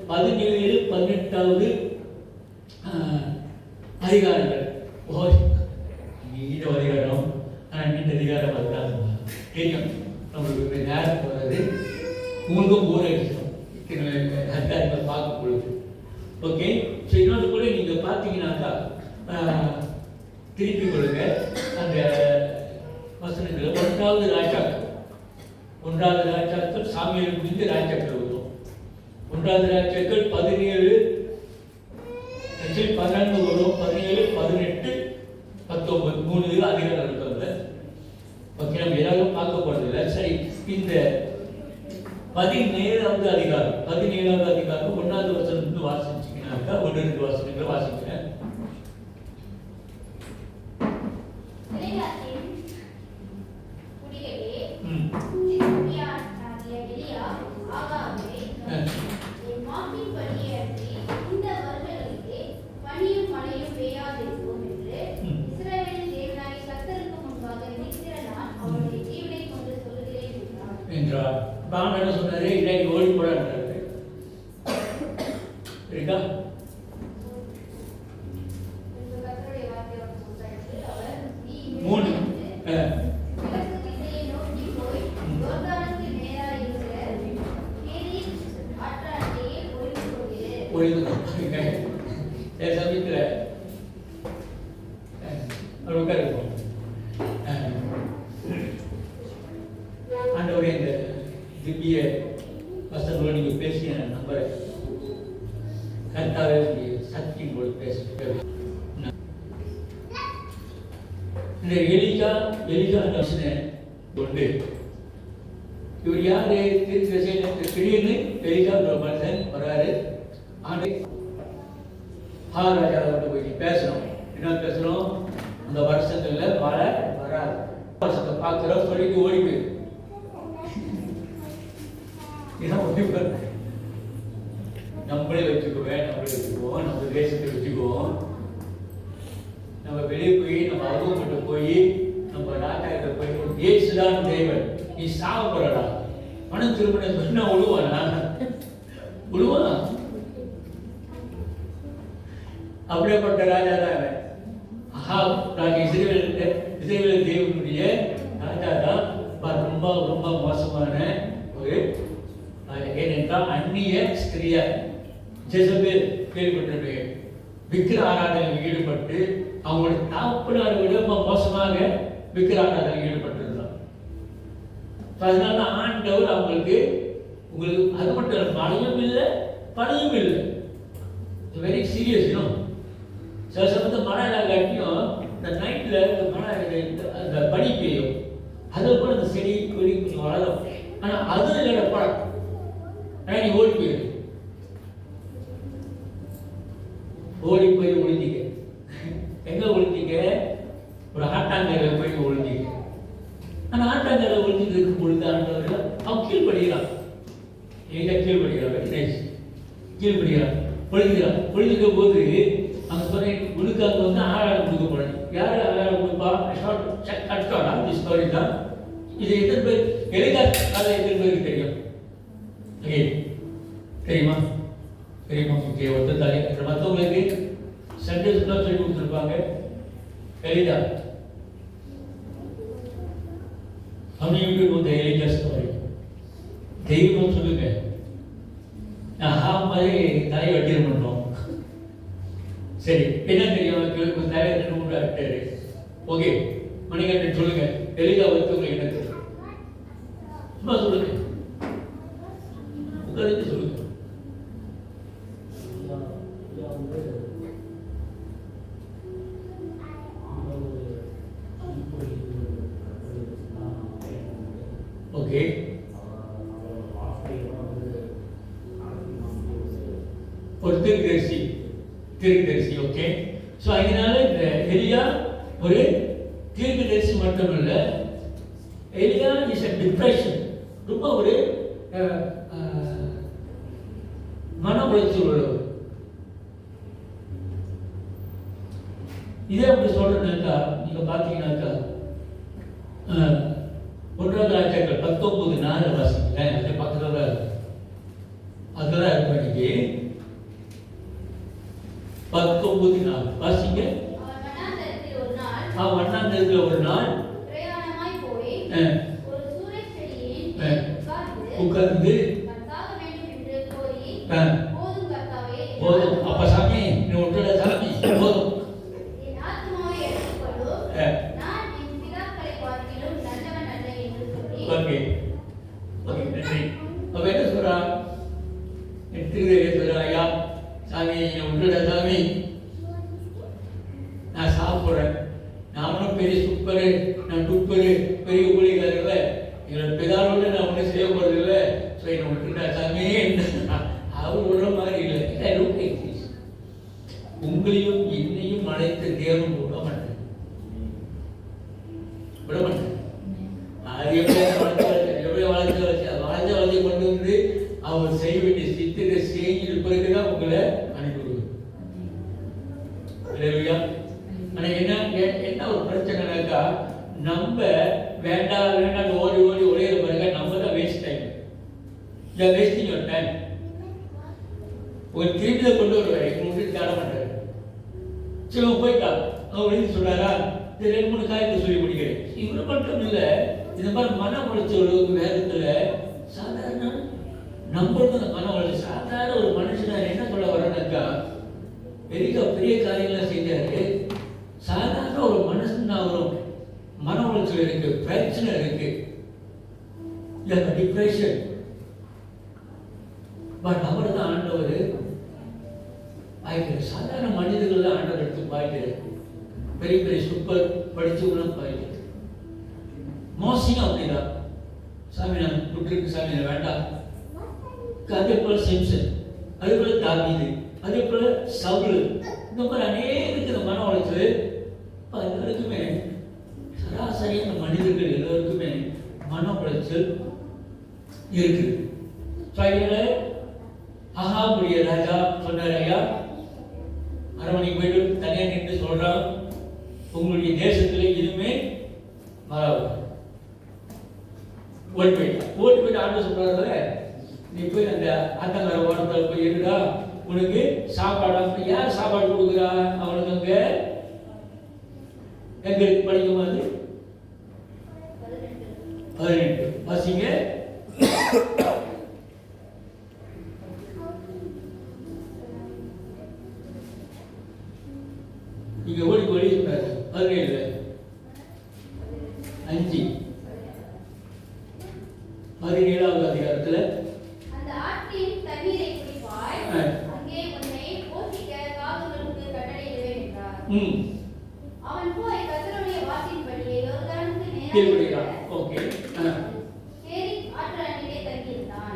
17 18வது அதிகாரங்கள். நீண்ட அதிகாரம், ஆனால் நீண்ட அதிகாரம் அதுதான் தெரியும். நம்மளுக்கு நேரம் போகிறது உங்களுக்கும் போர் அடிக்கும் அதிகாரங்கள் பார்க்கும் பொழுது. ஓகே, ஸோ இன்னொன்று கூட நீங்கள் பார்த்தீங்கன்னாக்கா திருப்பி கொடுங்க அந்த வசனங்கள். 1வது ராஜாக்கள் சாமியார் முடிந்து ராஜாக்கள் வரும். 1வது ராஜாக்கள் 17 14 வரும், 17 18 19 3 அதிகாரம் இருக்கிறது. ஓகே, நம்ம எல்லாரும் பார்க்க போறதில்லை. சரி, இந்த 17வது அதிகாரம் 1வது வசனத்துக்கு வாசிச்சிங்கன்னாக்கா 1-2 வசனங்களை வாசிக்கிறேன். என்றார். பாவம் என்ன சொன்னாரு? இன்னைக்கு ஓடி போடான்றாரு. சரிங்களா? மூணு சமயத்தில் உட்காருப்போம். ஆண்டவரே, இந்த திவ்ய வசனங்களோட நீங்கள் பேசி நான் நம்புறேன். கர்த்தாவே, சக்தி உங்களுக்கு பேச. இந்த எலிஜா கொண்டு இவர் யாரு? திடீர்னு எலிஜா மனுஷன் வர்றாரு. ராஜாவோட போய் பேசணும். என்ன பேசணும்? அந்த வருஷத்துல மழை வராது, வருஷத்தை பார்க்கிறோம் சொல்லிட்டு ஓடி போயிரு. நம்மளே வச்சுக்குவோம், நம்ம தேசத்தை வச்சுக்குவோம். நம்ம வெளியே போய் நம்ம அருவங்கிட்ட போய் நம்ம ராஜா கிட்ட போய் ஏசுதான் தேவன், நீ சாவ போறடா, மனம் திருமண சொன்னா விழுவான். அப்படியேப்பட்ட ராஜா தான் இஸ்ரவேல் தேவனுடைய ராஜா தான். ரொம்ப ரொம்ப மோசமான ஒரு, ஏனென்றால் அந்நிய ஸ்திரியார் ஜெசபேல் கேள்விப்பட்டிருப்பீங்க. விக்கிர ஆராதனையில் ஈடுபட்டு அவங்களுடைய தாப்பனாரை விட ரொம்ப மோசமாக விக்கிர ஆராதனையில் ஈடுபட்டிருந்தார். அதனால ஆண்டவர் உங்களுக்கு அது மட்டும் மழையும் இல்லை பனியும் இல்லை. Very serious. சில சமயத்தில் மழை காட்டியும் இந்த நைட்டில் இந்த மழை அந்த பனி பெய்யும். அதில் கூட அந்த செடி கொடி கொஞ்சம் வளரும். ஆனால் அது இல்லை பழம். ஆனால் நீ ஓடி போயிரு, ஓடி போய் ஒழிஞ்சிக்க. எங்க ஒழிஞ்சிக்க? ஒரு ஆட்டாங்கரை போய் ஒழிஞ்சிக்க. ஆனால் ஆட்டாங்கரை ஒழிஞ்சிட்டு இருக்கும் பொழுது ஆண்டவர்கள் அவன் கீழ்படுகிறான். எங்க கீழ்படுகிறான்? கீழ்படுகிறான், ஒழிஞ்சுக்கிறான். ஒழிஞ்சிக்க போது அங்கே சொன்னேன், உனக்கு அங்கே வந்து ஆழம் கொடுக்க போறேன். யார் ஆழம் கொடுப்பா? கஷ்டம். அந்த ஸ்டோரி தான் இது. எத்தனை பேர் எளிதாக எத்தனை பேருக்கு தெரியும்? தெரியுமா? ஓகே, ஒருத்தர் தாலி மற்றவங்களுக்கு சென்டென்ஸ்லாம் சொல்லி கொடுத்துருப்பாங்க. எளிதா அவங்க எளிதா ஸ்டோரி தெய்வம் சொல்லுங்க. மாதிரி தலையை வெட்டிட மாட்டோம். சரி, என்ன தெரியும்? தலையை 2-3 ஆக்டரு. ஓகே, மணிகண்டன் சொல்லுங்க. எளிதா ஒருத்தவங்க என்ன தெரியும்? சும்மா சொல்லுங்க, உட்காந்து சொல்லுங்க. ஓகே, ஒரு தீர்க்கதரிசி. ஓகே, ஸோ அதனால இந்த எலியா ஒரு தீர்க்கதரிசி மட்டுமல்ல, எலியா இஸ் எ டிப்ரெஷன். ரொம்ப ஒரு மன உளைச்சல் உள்ளவர். இதே அப்படி சொல்றதுனாக்கா நீங்க பாத்தீங்கன்னாக்கா 1வது ராஜாக்கள் 19:4 வாசிக்கிறேன். அது பக்கத்துல அதுதான் இருக்கும். இன்னைக்கு 19 வாசிங்க. வண்ணாந்தரத்தில் ஒரு நாள் உட்கார்ந்து போதும் அப்ப சாமி நீ விட்டுட சாமி போதும். ஓகே ஓகே நன்றி. அப்ப என்ன சொல்றா? சொல்றா ஐயா சாமி நீ விட்டுட சாமி, நான் சாப்பிட்றேன், நானும் பெரிய சூப்பரு, நான் டூப்பரு, பெரிய ஊழியர்கள், எங்களோட பிதாவோட நான் ஒன்றும் செய்ய போறது இல்லை, ஸோ என்னை விட்டுட்டா சாமி. அவர் விடுற மாதிரி இல்லை. உங்களையும் என்னையும் அழைத்த தேவன் விட மாட்டேன், விட மாட்டேன். அது எப்படி வளர்ச்சி கொண்டு வந்து அவர் செய்ய வேண்டிய சித்திரை செஞ்சு பிறகுதான் உங்களை அனுப்பிவிடுவார். என்ன ஒரு பிரச்சனைனாக்கா, நம்ம வேண்டாம் வேண்டாம் ஓடி ஓடி ஒரே பாருங்க, நம்ம தான் waste time. Wasting your time. ஒரு திரும்பியை கொண்டு வருவார், எங்க வீட்டுக்கு தேட மாட்டார். சரி போயிட்டா அவர் எழுதி சொல்றாரா, இந்த 2-3 காரியத்தை சொல்லி முடிக்கிறேன். இவரு மட்டும் இல்லை, இந்த மாதிரி மன உளைச்சல் வேதத்துல சாதாரண நம்மளுக்கு அந்த மன உளைச்சல். சாதாரண ஒரு மனுஷனார் என்ன சொல்ல வரனாக்கா, பெரிய பெரிய காரியங்கள்லாம் செஞ்சாரு. சாதாரண ஒரு மனுஷன் அவரும் மன உளைச்சல் இருக்கு, பிரச்சனை இருக்கு, டிப்ரெஷன். பட் அவர் தான் ஆண்டவர் ஆயிடுச்சு. சாதாரண மனிதர்கள் தான் ஆண்டவர் எடுத்து பாய்க்கிறது. பெரிய பெரிய சூப்பர் படிச்சவங்களும் பாய்க்கிறது. மோசியும் அப்படிதான். சாமி நான் விட்டுருக்கு சாமி வேண்டாம். அதே போல சிம்சன், அதே போல தாவீது, அதே போல சவுல், இந்த மாதிரி அநேக மன உளைச்சல். எல்லாருக்குமே சராசரியான மனிதர்கள் எல்லோருக்குமே மன உளைச்சல் இருக்கு. ஆகாபுடைய ராஜா சொன்னார், ஐயா அரண்மனைக்கு போயிட்டு தனியாக நின்று சொல்றான், உங்களுடைய தேசத்துல இனிமே ஓடி போயிட்டு ஆண்டு சொல்றாரு, நீ போய் அந்த ஆத்தங்கர ஓரத்தில் போய் இருக்கா, உனக்கு சாப்பாடு. யார் சாப்பாடு கொடுக்குறா அவனுக்கு? அங்க எங்க படிக்கும் போது 18 வாசிங்க. இங்க ஓடி ஓடி சொல்றாரு 17 5 17வது அதிகாரத்துல அந்த ஆற்றின் தண்ணீரை குடிப்பாய், அங்கே உன்னை போஷிக்க காதுகளுக்கு கட்டளையிடுவேன் என்றார். அவன் போய் கர்த்தருடைய வார்த்தையின்படியே யோர்தானுக்கு நேராக ஓகே சேரி ஆற்றணிலே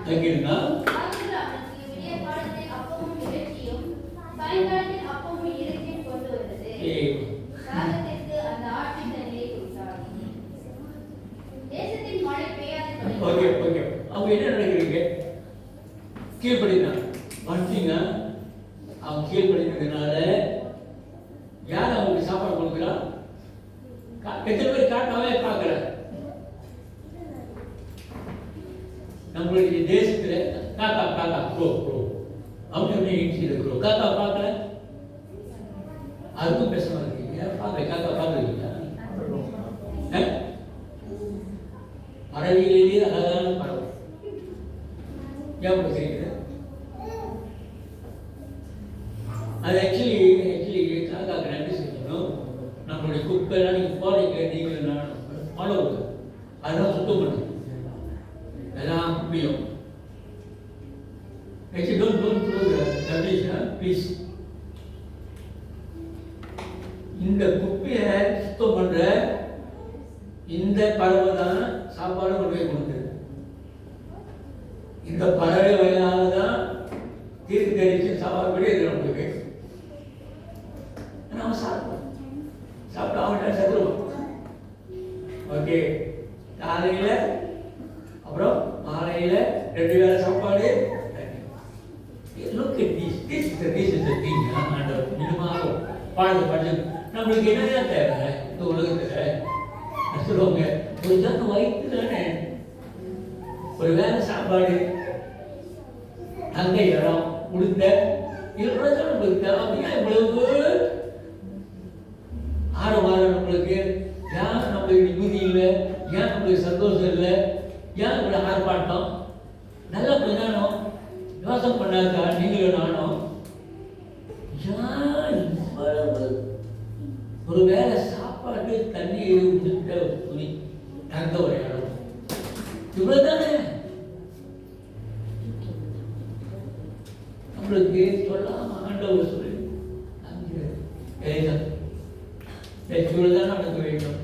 தங்கியிருந்தான். காதுகள் அவனுக்கு விடியற்காலத்தில் அப்பமும் இறைச்சியும், சாயங்காலத்தில் அப்பமும் இறைச்சியும் கொண்டு வந்தது. தாகத்திற்கு அந்த ஆற்றின் தண்ணீரை குடித்தார். தேசத்தின் மழை பெய்யாது. Okay okay. அவங்க என்ன நினைக்கிறீங்க? கீழ்படிதான் வந்துட்டீங்க. அவங்க கீழ்படினதுனால யார் அவங்களுக்கு சாப்பாடு கொடுக்குறா? எத்தனை பேர் காட்டாவே பார்க்கல. நம்மளுடைய தேசத்துல காக்கா காக்கா க்ரோ க்ரோ அப்படி இருக்கிற காக்கா பார்க்கல. அதுக்கும் பேசமா இருக்கீங்க. பார்க்கல, காக்கா பார்க்குறீங்களா? பறவைகளிலேயே அழகான பறவை ஏன் செய்யுது? அது ஆக்சுவலி காக்காக்கு நன்றி செய்யணும். நம்மளுடைய குப்பைலாம் நீங்கள் போறீங்க, நீங்கள் நான் ஃபாலோ அதெல்லாம் சுத்தம் பண்ணும், எல்லாம் குப்பையும். Actually don't throw the rubbish please. இந்த குப்பையை சுத்தம் பண்ற இந்த பறவை தான் சாப்பாடு கொண்டு போய் கொடுக்குது. இந்த பறவை வயலால தான் தீர்த்து தெரிச்சு சாப்பாடு படி இது நமக்கு நம்ம சாப்பிடுவோம். சாப்பிட்டு அவன் சத்துருவோம். ஓகே, காலையில் அப்புறம் மாலையில் 2 வேளை சாப்பாடு. Look at this. This is the thing. ஆண்டவர் மினிமாகும் பாடல் படிச்சு நம்மளுக்கு என்னதான் தேவை இந்த உலகத்தில் சொல்லுவாங்க. ஒரு ஜன வயிற்று தானே, ஒரு வேலை சாப்பாடு, அங்கே இடம், கொடுத்த இவ்வளவுதான் நம்மளுக்கு தேவையா? இவ்வளவு ஆரவாரம் நம்மளுக்கு ஏன் நம்மளுக்கு நிம்மதி இல்லை? ஏன் நம்மளுக்கு சந்தோஷம் இல்லை? ஏன் இவ்வளவு ஆர்ப்பாட்டம்? நல்லா பண்ணணும் யோசனை பண்ணாக்கா நீங்களும் நானும் ஏன் இவ்வளவு ஒரு வேலை சாப்பாடு தண்ணி முடித்த துணி தங்க ஒரு இடம் இவ்வளவுதானே நம்மளுக்கு சொல்லாம ஆண்டவர் சொல்லி இவ்வளவுதான் நமக்கு வேண்டும்.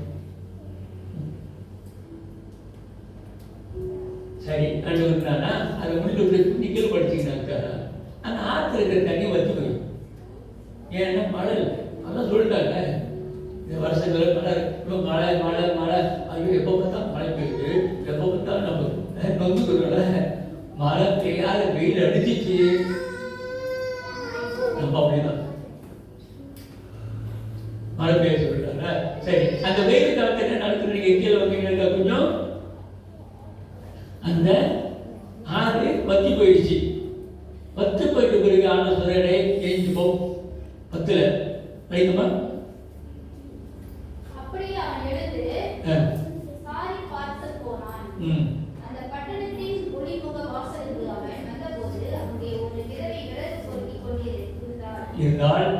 சரி ஆண்டவர் தானா அதை முடிஞ்ச துணிக்கல் படிச்சீங்கன்னாக்கா அந்த ஆற்றுல இருக்கிற தண்ணி வச்சு போயிடும். ஏன்னா மழை இல்லை, அதான் சொல்லிட்டாங்க இந்த வருஷத்துல மழை இப்போ மழை மழை மழை ஐயோ எப்போ பார்த்தா மழை பெய்யுது, எப்போ பார்த்தா நம்ம நொந்துக்கிறோம்ல மழை பெய்யாத வெயில் அடிச்சிச்சு நம்ம அப்படிதான் மழை பெய்ய சொல்லிட்டாங்க. சரி அந்த வெயில் காலத்துல என்ன நடக்குது? நீங்க கீழே வந்தீங்கன்னா கொஞ்சம் அந்த ஆறு வத்தி போயிடுச்சு. வத்து போயிட்டு பிறகு ஆண்டு சொல்றே எழுந்து போ பத்துல படிக்குமா? அப்படியே அவன் எழுந்து சாரி பார்த்து போனான். அந்த பட்டணத்தின் ஒளிமுக வாசலுக்கு அவன் வந்தபோது அங்கே ஒரு விதவை விறகு பொறுக்கிக் கொண்டிருந்தாள்.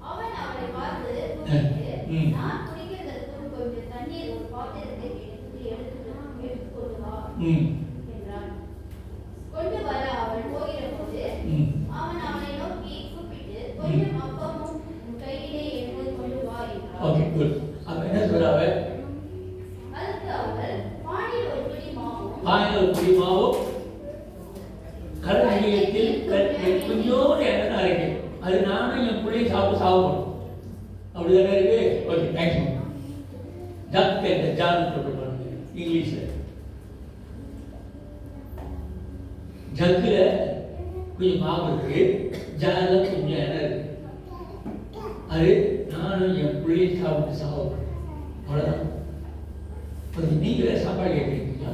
அவன் அவளை பார்த்து நான் குடிக்கிறதற்கு கொஞ்சம் தண்ணீர் ஒரு பாத்திரத்தில் எடுத்துக்கொண்டு வா என்றான். கொண்டு வர அவள் போகிற போது அவன் அவளை நோக்கி கூப்பிட்டு கொஞ்சம் அப்பமும் கையிலே எடுத்து கொண்டு வா என்றான். Okay good. அப்ப என்ன சொல்றாவ? அதுக்கு அவள் பானையில் ஒரு பிடி மாவும் கடலையில் கொஞ்சோடு எண்ணெய் இருக்கு, அது நானும் என் பிள்ளையும் சாப்பிடணும் அப்படிதானே இருக்கு. Okay thank you. ஜான் போட்டுருப்பாங்க இங்கிலீஷ்ல. ஜக்குல கொஞ்சம் மாவு இருக்கு, ஜான்ல கொஞ்சம் எண்ணெய் இருக்கு, அது நானும் என் பிள்ளையும் சாப்பிடணும் அவ்வளோதான். கொஞ்சம் நீங்களே சாப்பாடு கேட்குறீங்களா?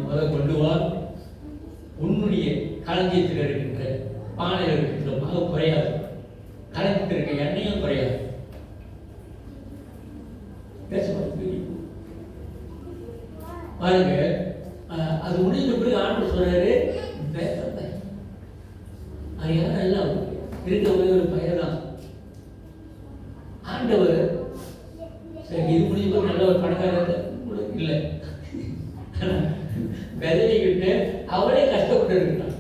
முதல் கொண்டு வா, உன்னுடைய களஞ்சியத்தில் இருக்கின்ற பானையில் இருக்கின்ற மாவு குறையாது, களஞ்சியத்தில் இருக்க எண்ணெயும் குறையாது. பாருங்க, அது முடிஞ்ச பிறகு ஆண்டு சொல்றாரு அது யாரும் எல்லாம் இருக்க ஒரே ஒரு பையன் தான் ஆண்டவர். சரி இது முடிஞ்ச பிறகு நல்ல ஒரு பணக்காரர் இல்லை, விதவிக்கிட்டு அவரே கஷ்டப்பட்டு இருக்கிறான்.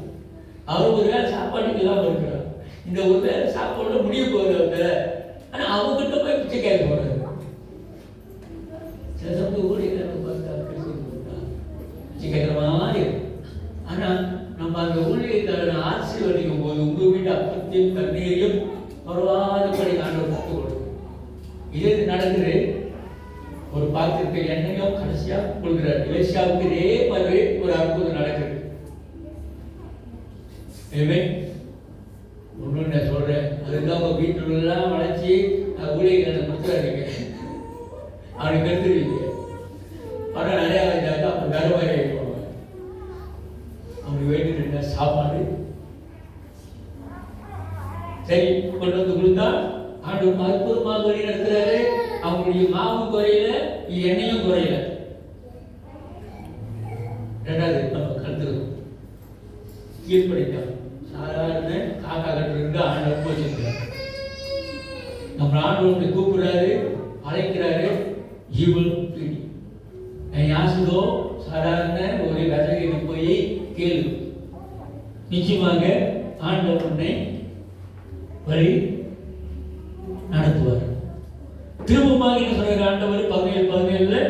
அவர் ஒரு வேலை சாப்பாட்டுக்கு இல்லாமல் இருக்கிறார். இந்த ஒரு வேலை சாப்பாடு முடிய போகிறவங்க, ஆனால் அவங்ககிட்ட போய் பிச்சை கேட்க போறாரு. சில சமயம் ஊழியர்கள் பார்த்தா பிச்சை கேட்குற மாதிரி. ஆனால் நம்ம அந்த ஊழியக்காரனை ஆசீர்வதிக்கும் போது உங்கள் வீட்டு அப்பத்தையும் தண்ணீரையும் பரவாதபடி ஆண்டவர் கற்றுக் கொடுக்கும். இதே நடக்குது. ஒரு பாத்திரத்தை எண்ணெயும் கடைசியா கொடுக்கிறார். ஏசியாவுக்கு இதே மாதிரி ஒரு அற்புதம் நடக்குது. ஒன்று நான் சொல்றேன், அதுதான் உங்க வீட்டுல எல்லாம் வளைச்சி ஊழியர்களை கொடுத்துறாருங்க, அவனுக்கு எடுத்துருவீங்க. பணம் நிறையா வச்சாக்கா அப்போ கருவாய் போவாங்க. அவனுக்கு வேண்டிய சாப்பாடு சரி கொண்டு வந்து கொடுத்தா ஆண்டவர் அற்புதமாக வழி நடத்துறாரு. அவங்களுடைய மாவும் குறையில, எண்ணெயும் குறையில. ரெண்டாவது நம்ம கருத்துக்கிறோம் கீழ்படித்தான். சாதாரண காக்கா கட்டு இருந்து ஆண்டவர் போச்சிருக்கிறார். நம்ம ஆண்டவரை கூப்பிடுறாரு, அழைக்கிறாரு. ஈவல் யாசுதோ சாதாரண ஒரு விதகைக்கு போய் கேள்வி. நிச்சயமாக ஆண்டவர் உன்னை வழி நடத்துவார். திரும்பமாக என்ன சொல்ற ஆண்டவர் 17:17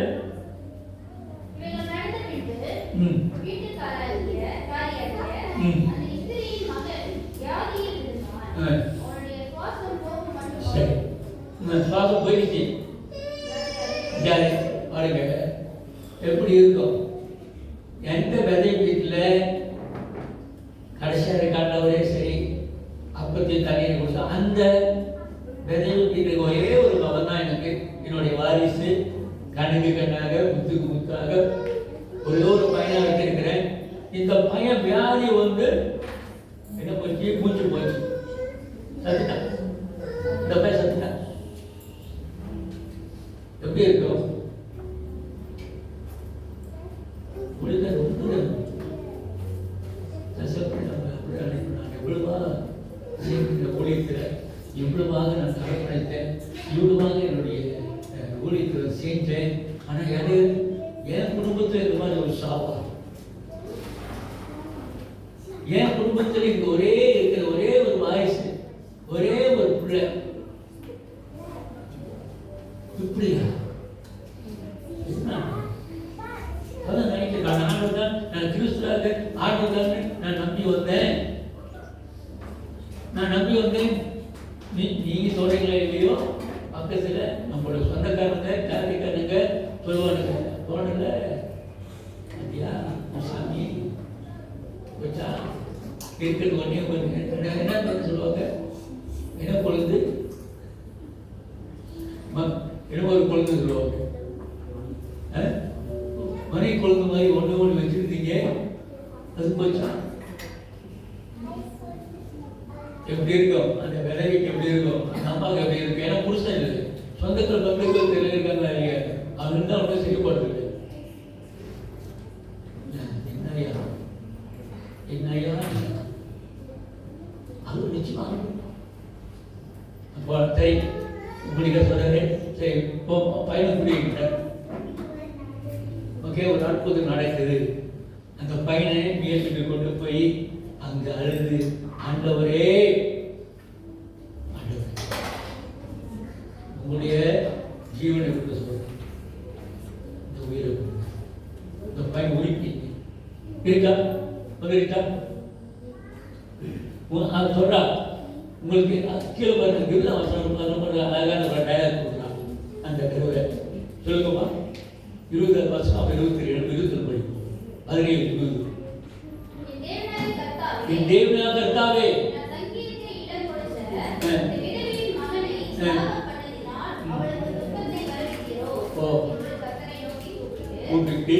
சுவாசம் போயிடுச்சு. பாருங்க எப்படி இருக்கும். எந்த விதை வீட்டில் கடைசியாக காண்டவரே சரி அப்பத்தையும் தண்ணீர் கொடுத்தா அந்த விதையில் ஒரே ஒரு மகன் தான் எனக்கு, என்னுடைய வாரிசு, கண்ணுக்கு கண்ணாக முத்துக்கு முத்தாக ஒரே ஒரு பையனாக வச்சிருக்கிறேன். இந்த பையன் வியாதி வந்து நீ மூச்சு போச்சு, சத்துட்டான், இந்த பையன் சத்துட்டான். எப்படி இருக்கும்? ரொம்ப எவ்வளவாக இந்த ஊழியத்தில் இவ்வளவாக நான் கடைப்பிடித்தேன், இவ்வளவாக என்னுடைய ஊழியத்தில் செஞ்சேன். ஆனால் என் குடும்பத்தில் இந்த மாதிரி ஒரு சாவா, என் குடும்பத்தில் இங்கே ஒரே இருக்கிற ஒரே ஒரு வாய்ஸ், ஒரே ஒரு பிள்ளை, இப்படியா? அதான் நினைக்கிறேன். ஆண்டவர் தான், நான் கிறிஸ்துவாக ஆண்டவர் தான் நான் நம்பி வந்தேன். நீங்க சொல்றீங்களா இல்லையோ, பக்கத்துல நம்மளோட சொந்தக்காரங்க காரிக்காரங்க சொல்லுவானுங்க, தோணல அப்படியா சாமி வச்சா இருக்கிறது ஒன்னே என்ன சொல்லுவாங்க, என்ன பொழுது என்ன ஒரு பொழுது சொல்லுவாங்க, மனை கொழுந்து மாதிரி ஒன்று வச்சிருந்தீங்க, அது போச்சா? எப்படி இருக்கும் அந்த விளைவிக்கு, எப்படி இருக்கும் அந்த அம்மாவுக்கு, எப்படி இருக்கும்? ஏன்னா புருஷன் இல்லை, சொந்தத்தில் பக்கத்தில் தெரிஞ்சிருக்காங்க இல்லையா, அது இருந்தால் ஒன்றும் செய்யப்படுறது. என்னையா அது நிச்சயமாக அப்போ சரி உங்களுக்கு சொல்றாரு. சரி இப்போ பையன் புரியுங்க. ஓகே, ஒரு அற்புதம் நடக்குது. அந்த பையனை பிஎஸ்சிக்கு கொண்டு போய் அங்கே அழுது, ஆண்டவரே உங்களுடைய ஜீவனை கொடுக்க சொல்றேன், இந்த உயிரை இந்த பையன் உயிர்ப்பீங்க இருக்கா இருக்கா சொல்றா. உங்களுக்கு கீழே பாருங்க, அழகான ஒரு டயலாக் கொடுக்குறான். அந்த கருவை சொல்லுங்கம்மா. 20 வருஷம், 27 இருபத்தி படி 17 என் தேவனாக கர்த்தாவே கூப்பிட்டு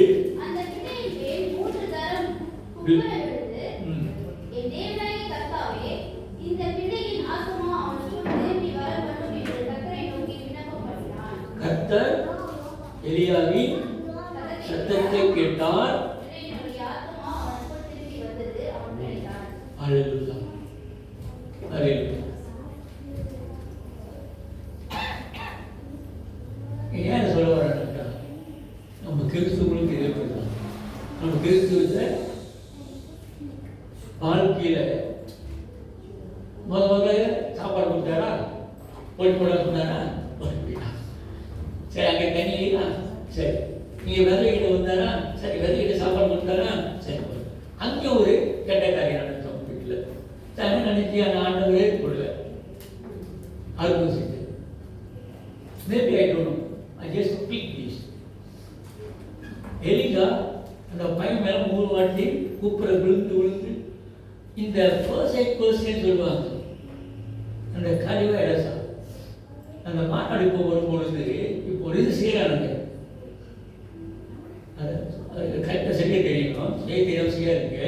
கர்த்தர் எலியாவின் சத்தத்தை கேட்டார். அல்லேலூயா, அல்லேலூயா. ஏன் சொல்ல வரேன்னா, நம்ம கிறிஸ்துவங்களுக்கு இதே போய்தான். நம்ம கிறிஸ்துவத்தை வாழ்க்கையில முதல்ல சாப்பாடு கொடுத்தாரா, போட சொன்னாரா, சரி அங்கே தண்ணி இல்லையா, சரி நீங்க விதைகிட்ட வந்தாரா, சரி விதைகிட்ட சாப்பாடு கொடுத்தாரா, சரி அங்கே ஒரு கெட்ட காரியம் நடந்தோம் வீட்டில். தண்ணி நினைச்சி அந்த ஆண்டவரே கொடுவேன் அற்புதம் செஞ்சு. Maybe I don't know, I just speak this. எலிகா அந்த பையன் மேலே 3 வாட்டி கூப்பிட விழுந்து இந்த ஃபர்ஸ்ட் எய்ட் பர்சன்ட் சொல்லுவாங்க. அந்த கழிவை இடசா அந்த மாநாடு இப்போ வரும்பொழுது இப்போ ஒரு இது செய்கிறானுங்க. அது கரெக்டாக செய்ய தெரியணும், செய்ய தெரியாம செய்ய இருக்கு.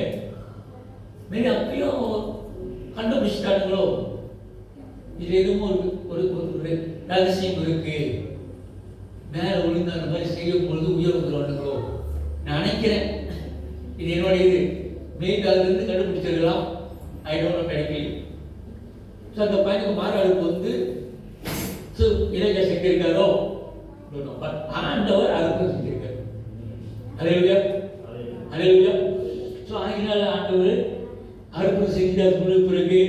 மீறி அப்பயும் கண்டுபிடிச்சிட்டானுங்களோ, இது எதுவும் ஒரு ரகசியம் இருக்கு, மேலே விழுந்து அந்த மாதிரி செய்யும் பொழுது உயர் வந்துடுவானுங்களோ நான் நினைக்கிறேன். இது என்னோட இது மெய்காலிருந்து கண்டுபிடிச்சிருக்கலாம். I don't know medically. So அந்த பையனுக்கு மாறாடுப்பு வந்து இளைஞர் செஞ்சிருக்காரோ, பட் ஆண்டவர் அற்புதம் செஞ்சிருக்காரு. அல்லேலூயா, அல்லேலூயா. ஸோ அதனால ஆண்டவர் அற்புதம் செஞ்சார். பிறகு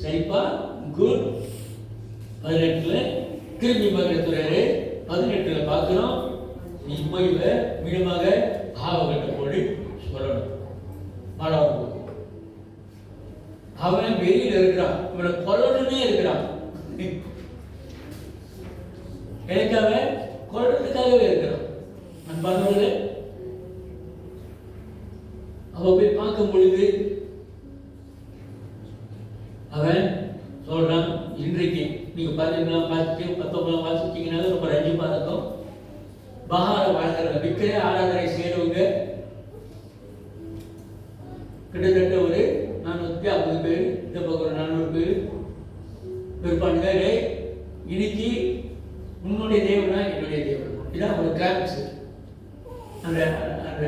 சரிப்பா குட் 18 திரும்பி பார்க்கிறாரு. 18 பார்க்கிறோம், நீ போய் மீதமாக ஆவகட்ட போடு சொல்லணும். மாணவர்கள் அவன் வெளியில் இருக்கிறான், இவனை கொல்லணுன்னே இருக்கிறான். எனக்காக கொல்றதுக்காகவே இருக்கிறான். நான் பார்த்தவர்களே அவ போய் பார்க்கும் பொழுது அவன் சொல்றான், இன்றைக்கு நீங்க பார்த்தீங்கன்னா 19 வாசிச்சீங்கன்னா ரொம்ப ரஞ்சிப்பா இருக்கும். பகார வாழ்கிற விக்கிர ஆராதனை செய்யறவங்க கிட்டத்தட்ட ஒரு 400 சுற்றி 50 பேர், இந்த பக்கம் ஒரு 400 பேர் இருப்பானுங்க. இன்னைக்கு உன்னுடைய தேவனா என்னுடைய தேவன், இதான் ஒரு கிளாம்ஸ். அந்த அந்த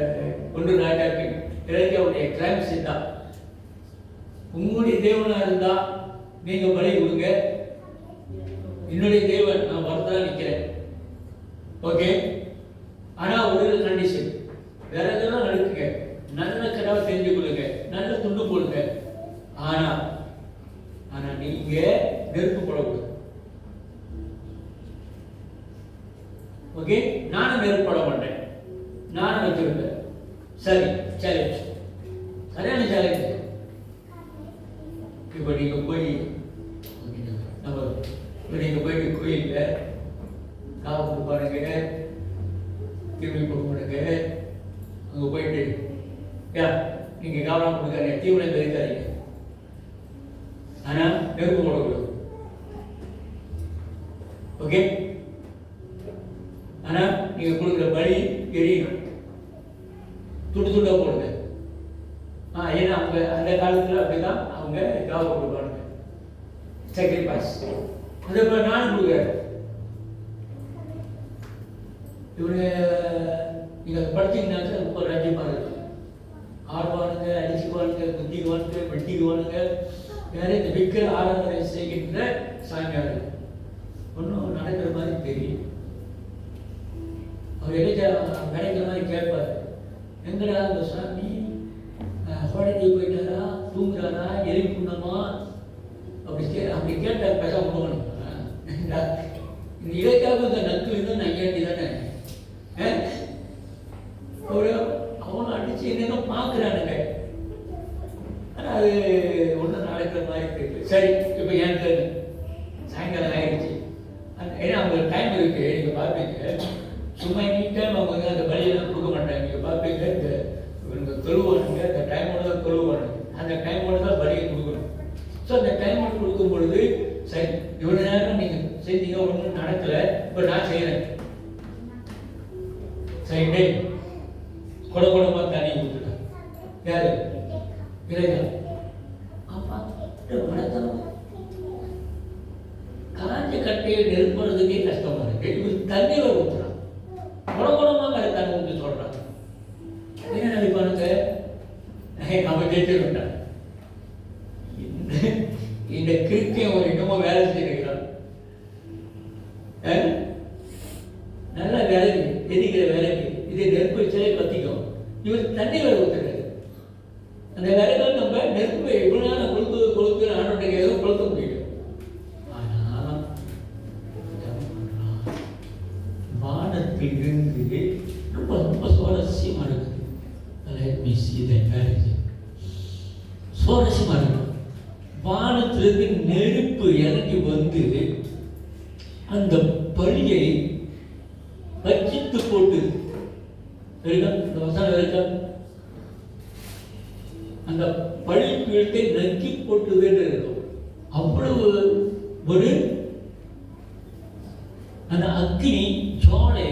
ஒன்று ராஜாக்கு இலக்கியாவுடைய கிளாம்ஸ் தான். உங்களுடைய தேவனாக இருந்தால் நீங்கள் பலி கொடுங்க, என்னுடைய தேவன் நான் வரதான் நிற்கிறேன். ஓகே, ஆனால் ஒரு கண்டிஷன், வேற எதெல்லாம் நடக்குங்க, நல்ல கடாவை தெரிஞ்சு கொள்ளுங்க, நல்ல துண்டு போடுங்க. ஆனால் நீங்கள் நெருப்பு போடக்கூடாது. ஓகே, நானும் நெருப்பு போட மாட்டேன், நானும் வச்சிருப்பேன். சரி, சேலஞ்ச், சரியான சேலஞ்ச். இப்போ நீங்கள் போய் நீங்கள் போயிட்டு கோயிலில் காவு கொடுப்பாருங்க, திரும்பி கொடுப்பாருங்க. அங்கே போயிட்டு நீங்கள் காவலாம் கொடுக்காதீங்க, தீவிரம் தெரிவிக்காதீங்க, ஆனால் நெருப்பு போடக்கூடாது. ஓகே, ஆனால் நீங்கள் கொடுக்குற பலி எரியணும், துண்டு துண்டாக போடுங்க. ஏன்னா அவங்க அந்த காலத்தில் அப்படிதான் அவங்க காவ கொடுப்பாங்க, சாக்ரிஃபைஸ். அதே போல் நான் கொடுக்குறேன். இவங்க நீங்கள் படிச்சிங்கன்னாக்க ரொம்ப ராஜ்யமாக இருக்கும். ஆடுவானுங்க, அடிச்சுக்குவானுங்க, குத்திக்குவானுங்க, வெட்டிக்குவானுங்க. வேற இந்த விக்கிர ஆராதனை செய்கின்ற சாமியார் ஒன்றும் நடக்கிற மாதிரி தெரியும். அவர் கிடைக்கிற மாதிரி கேட்பார், எங்கடா அந்த சாமி ஹோடட்டி போயிட்டாரா, தூங்குறாரா, எரிவு புண்ணமா? அப்படி கேட்டால் பேச போகணும். இந்த இலக்காக இந்த நக்கு இருந்தால் நான் கேட்டி தானே. அவனை அடிச்சு என்னென்ன பார்க்குறானுங்க, ஆனால் அது ஒன்றும் நடக்கிற மாதிரி இருக்கு. சரி, இப்போ எனக்கு சாயங்காலம் ஆயிடுச்சு. ஏன்னா அவங்களுக்கு டைம் இருக்கு. நீங்கள் பார்ப்பீங்க, சும்மா எனி டைம் அவங்க வந்து அந்த பலியெல்லாம் கொடுக்க மாட்டாங்க. நீங்கள் பார்ப்பீங்க, இந்த தொழுவானுங்க, அந்த டைமோட தான் தொழுவானுங்க, அந்த டைமோட தான் பலியை கொடுக்கணும். ஸோ அந்த டைமோட கொடுக்கும் பொழுது சரி, இவ்வளோ நேரம் நீங்கள் செஞ்சீங்க, ஒன்றும் நடக்கலை, இப்போ நான் செய்கிறேன். சரி, குடமா தண்ணி ஊற்றுட்டேன். யாரு? இறைவன். அப்பா வணக்கம். காஞ்ச கட்டையை நெருப்புறதுக்கே கஷ்டமா இருக்கு, இவர் தண்ணியில் ஊற்றுறான், குடமாக தண்ணி ஊற்றி சொல்கிறான். என்ன நினைப்பானுங்க, நம்ம ஜெயிச்சுட்டான். இந்த கிருத்தியம் ஒரு இன்னமும் வேலை செய்கிறான். நல்லா விறகு, எரிக்கிற விறகு, இது நெருப்பு வச்சாலே பற்றிக்கும். இவர் தண்ணி வேலை ஊற்றுறாரு. அந்த விறகு நம்ம நெருப்பு எவ்வளோ நேரம் கொளுத்து ஆண்டோடைய எதுவும் கொளுத்த முடியும். ஆனால் வானத்தில் இருந்து ரொம்ப ரொம்ப சுவாரஸ்யமாக இருக்குது. சுவாரஸ்யமாக இருக்கு. வானத்திலிருந்து நெருப்பு இறங்கி வந்து அந்த பழியை வச்சித்து போட்டு, இந்த வசனம் இருக்கா, அந்த பழி பீழத்தை நக்கி போட்டுது இருக்கும். அவ்வளவு ஒரு அந்த அக்னி ஜுவாலை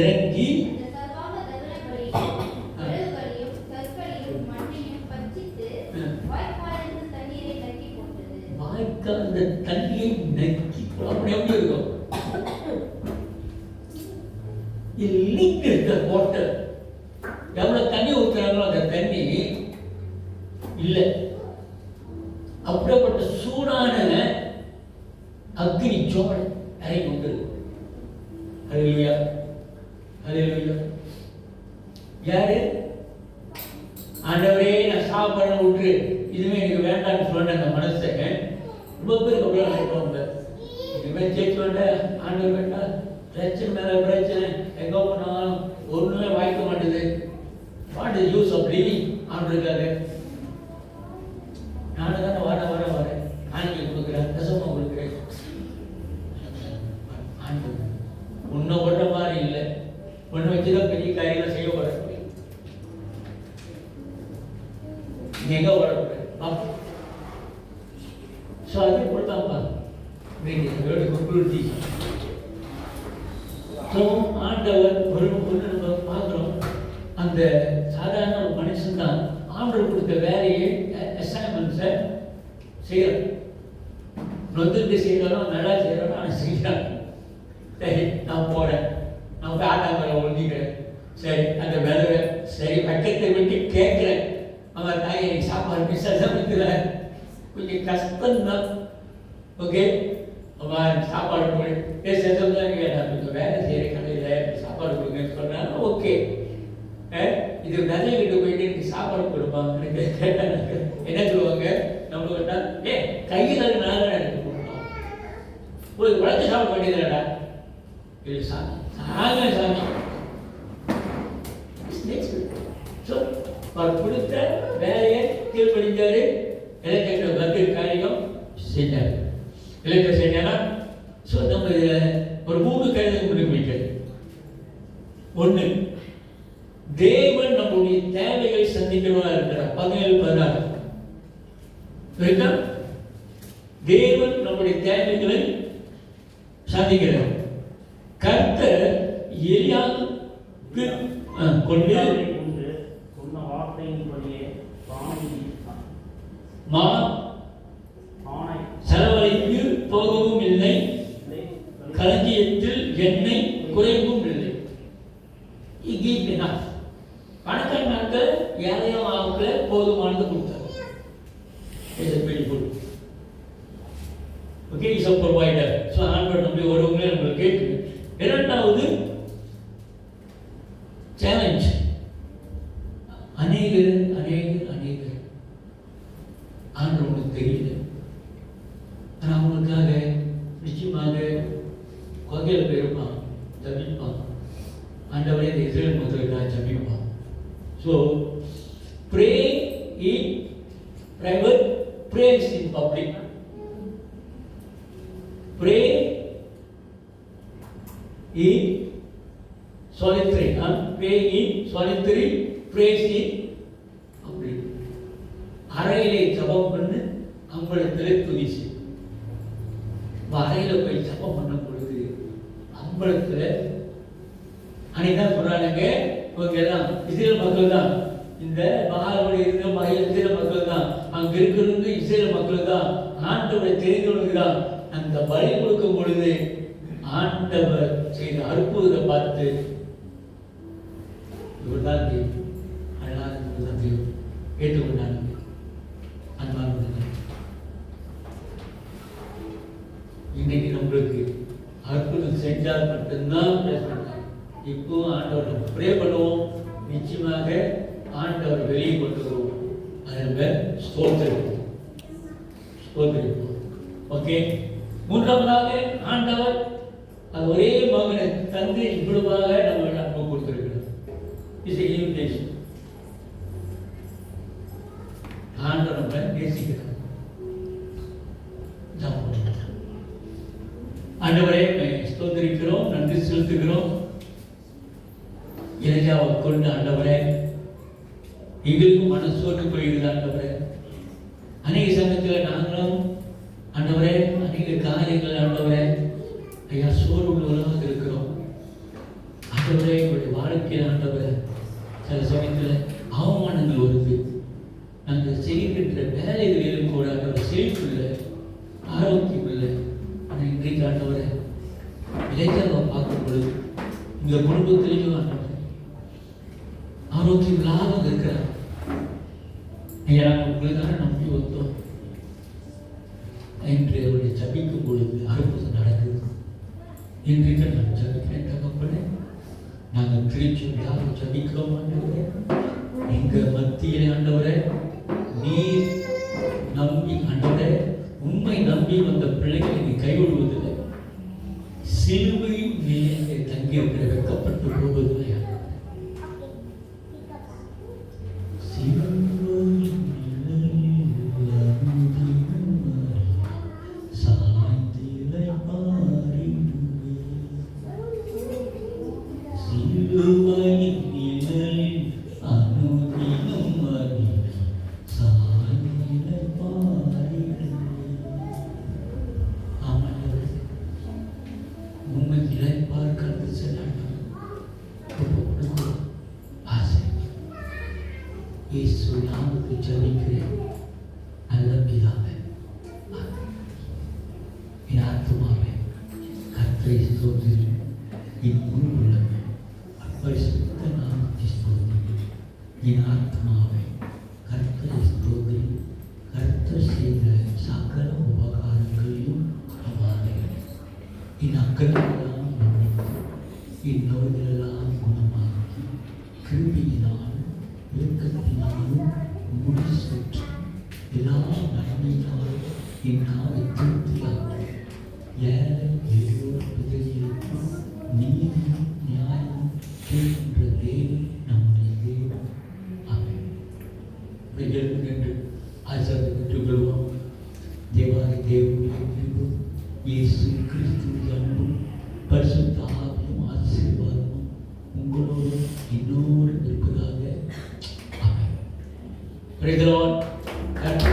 இறங்கி அந்த தண்ணியை நக்கி அப்படி எப்படி இருக்கும். வாட்டர் எவ்வளவு தண்ணி ஊற்றுறாங்களோ அந்த தண்ணி இல்லை. அப்படிப்பட்ட சூடான அக்னி ஜுவாலை இறங்கி கொண்டு. ஹல்லேலூயா, ஹல்லேலூயா. யாரு? ஆண்டவரே, நான் சாப்பிட விட்டு இதுவே எனக்கு வேண்டாம்னு சொன்ன அந்த மனசை ரொம்ப பேருக்கு அவ்வளோ நினைப்பாங்க. இனிமேல் சேர்த்து வேண்டாம், ஆண்டவர் வேண்டாம், பிரச்சனை மேலே பிரச்சனை, எங்கே போனாலும் ஒன்றுமே வாய்க்க மாட்டேது. What is use of living ஆண்டிருக்காரு. நானும் தானே வரேன் ஆண்கள் கொடுக்குறேன், தசமாக கொடுக்குறேன். ஆண்டு உன்னை ஓட்ட மாதிரி இல்லை, ஒன்று வச்சுதான் பெரிய காரியெல்லாம் செய்ய போகிறேன். நீ எங்கே ஓடக்கூடாது. ஸோ அதே கொடுத்தாப்பா ஸோ ஆண்டவர் ஒரு நம்ம பார்க்குறோம். அந்த சாதாரண ஒரு மனுஷன் தான் ஆண்டவர் கொடுத்த வேலையை அசைன்மெண்ட்ஸை செய்யறான். நொந்துட்டு செய்யறாலும் நல்லா செய்யறாலும் ஆனால் செய்யறான். சரி நான் போறேன், நான் போய் ஆட்டாமரை ஒழுங்கிக்கிறேன். சரி அந்த வேலை சரி பக்கத்தை விட்டு கேட்கிறேன். அவன் தாய் எனக்கு சாப்பாடு மிஸ் சமைக்கல, கொஞ்சம் கஷ்டம்தான். ஓகே அவன் சாப்பாடு போய் சத்தம்தான் கொஞ்சம் வேலை செய்கிற கடையில் சாப்பாடு கொடுங்கன்னு சொன்னாலும் ஓகே. இது நிறைய கிட்ட போயிட்டு எனக்கு சாப்பாடு கொடுப்பாங்க கேட்டாங்க. என்ன சொல்லுவாங்க நம்மளுக்கு கையில் நல்லா எடுத்து கொடுப்போம். ஒரு உழைச்சி சாப்பிட வேண்டியதுடா இல்லை சாமி சாமி. ஸோ அவர் கொடுத்த வேலையை கீழ்படிஞ்சாரு. எலெக்ஷன் வந்து காரியம் செஞ்சார். எலெக்ஷன் செஞ்சானா ஸோ நம்ம ஒரு 3 காரியத்தை முடிவு வைக்கிறது. ஒன்று, தேவன் நம்முடைய தேவைகளை சந்திக்கிறவா இருக்கிறார். 17-16 இருக்கா? தேவன் நம்முடைய தேவைகளை சந்திக்கிறார். கர்த்தர் எலியாவுக்கு கொண்டு சொன்ன வார்த்தையின்படியே செலவழிக்கு போகவும் இல்லை, களஞ்சியத்தில் எண்ணெய் குறைவும் இல்லை. பணக்காரனாக்க ஏழையும் ஆகல போதுமானது கொடுத்தார். Okay, is a provider. So ஆண்டவர் நம்முடைய ஒருவங்களே நம்மளுக்கு கேட்குது. இரண்டாவது சேலஞ்ச், அநேகர் ஆண்டவர் உங்களுக்கு தெரியல. ஆனால் அவங்களுக்காக நிச்சயமாக கொகையில் போயிருப்பான், ஜபிப்பான். ஆண்டவரே இந்த இஸ்ரேல் மக்களுக்காக ஜபிப்பான். So pray in private, praise in public. Pray in solitary, pray in solitary, praise in public. அறையிலே ஜபம் பண்ணு, அம்பலத்திலே துதி செய். அறையில போய் ஜபம் பண்ண பொழுது அம்பலத்தில் அன்னைதான் சொல்றாங்க, இவங்க எல்லாம் இஸ்ரேல் மக்கள் தான், இந்த மகாவோட இருந்த இஸ்ரேல் மக்கள் தான், அங்க இருக்கிறவங்க இஸ்ரேல் மக்கள் தான், ஆண்டவரை தெரிந்தவர்கள் தான். அந்த பலி கொடுக்கும் பொழுது ஆண்டவர் செய்த அற்புதத்தை பார்த்து இவர்தான் தெய்வம், அதனால் இவர்தான் தெய்வம் ஏற்றுக்கொண்டாங்க. அன்பான இன்னைக்கு நம்மளுக்கு அற்புதம் செஞ்சால் மட்டும்தான் பேசுறாங்க. இப்போ ஆண்டவர் ப்ரே பண்ணுவோம், நிச்சயமாக ஆண்டவர் வெளியே கொண்டு வருவோம். அதை ஸ்தோத்திரிப்போம். ஓகே, மூன்றாவதாக ஆண்டவர் அது ஒரே மகனை தந்து இவ்வளவாக நம்ம அன்பு கொடுத்திருக்கிறார். Is invitation. ஆண்டவர் நம்ம நேசிக்கிறார். ஆண்டவரே ஸ்தோத்திரிக்கிறோம், நன்றி செலுத்துகிறோம். எலியாவை கொண்டு ஆண்டவரே எங்களுக்கு மனசோட்டு போயிடுது. ஆண்டவரே அநேக சமயத்தில் நாங்களும் ஆண்டவரே அநேக காரியங்கள் ஆண்டவரே ஐயா சோறு உள்ளவர்களாக இருக்கிறோம். ஆண்டவரே எங்களுடைய வாழ்க்கையில் ஆண்டவரே சில சமயத்தில் அவமானங்கள் வருது. நாங்கள் செய்கின்ற வேலைகளிலும் கூட ஆண்டவர் செழிப்பு இல்லை, ஆரோக்கியம் இல்லை. ஆனால் இன்றைக்கு ஆண்டவரை இளைஞர்களை பார்க்கும் பொழுது இந்த குடும்பத்திலேயும் ஆண்டவர் ஆரோக்கியம் இல்லாமல் இருக்கிறார். ஐயா நாங்கள் உங்களுக்காக நம்பி வந்தோம். இன்று அவருடைய ஜபிக்கும் பொழுது அற்புதம் நடக்குது. இன்றைக்கு நான் ஜபிக்கிறேன் தகப்பனே, நாங்கள் திருச்சி யாரும் ஜபிக்கிறோம் ஆண்டவரே. எங்கள் மத்தியிலே ஆண்டவரே நீர் நம்பி ஆண்டவரே உண்மை நம்பி வந்த பிள்ளைகளை நீ கைவிடுவதில்லை. சிலுவையின் மேலே தங்கியிருக்கிற வெட்கப்பட்டு போவதில்லை. இயேசு நாமத்தில் ஜெபிக்கிறேன் நல்ல பிதாவே. என் ஆத்துமாவே கர்த்தரை ஸ்தோத்திரி, என் முழு உள்ளமே பரிசுத்த நாமத்தை ஸ்தோத்திரி. என் ஆத்துமாவே கர்த்தரை ஸ்தோத்திரி, கர்த்தர் செய்த சகல உபகாரங்களையும் மறவாதே. என் அக்கிரமங்களெல்லாம் மன்னித்து, என் நோய்களெல்லாம் குணமாக்கி, கிருபையினாலும் இரக்கத்தினாலும் முடி சுற்றி எல்லா நன்மையினாலும் என் நாவை திருப்தியாக்கி, ஏழை எளியோர் பிள்ளைகளுக்கும் நீதியும் நியாயமும் கேட்கின்ற தேவன் நம்முடைய தேவன். ஆமென். என்று ஆசீர்வாதம் பெற்றுக்கொள்வோம். தேவாதி தேவனுடைய கிருபையும் இயேசு கிறிஸ்துவின் அன்பும் பரிசுத்த ஆவியும் ஆசீர்வாதமும் உங்களோடு இன்னோடு இருப்பதாக. ஆமென். Praise the Lord.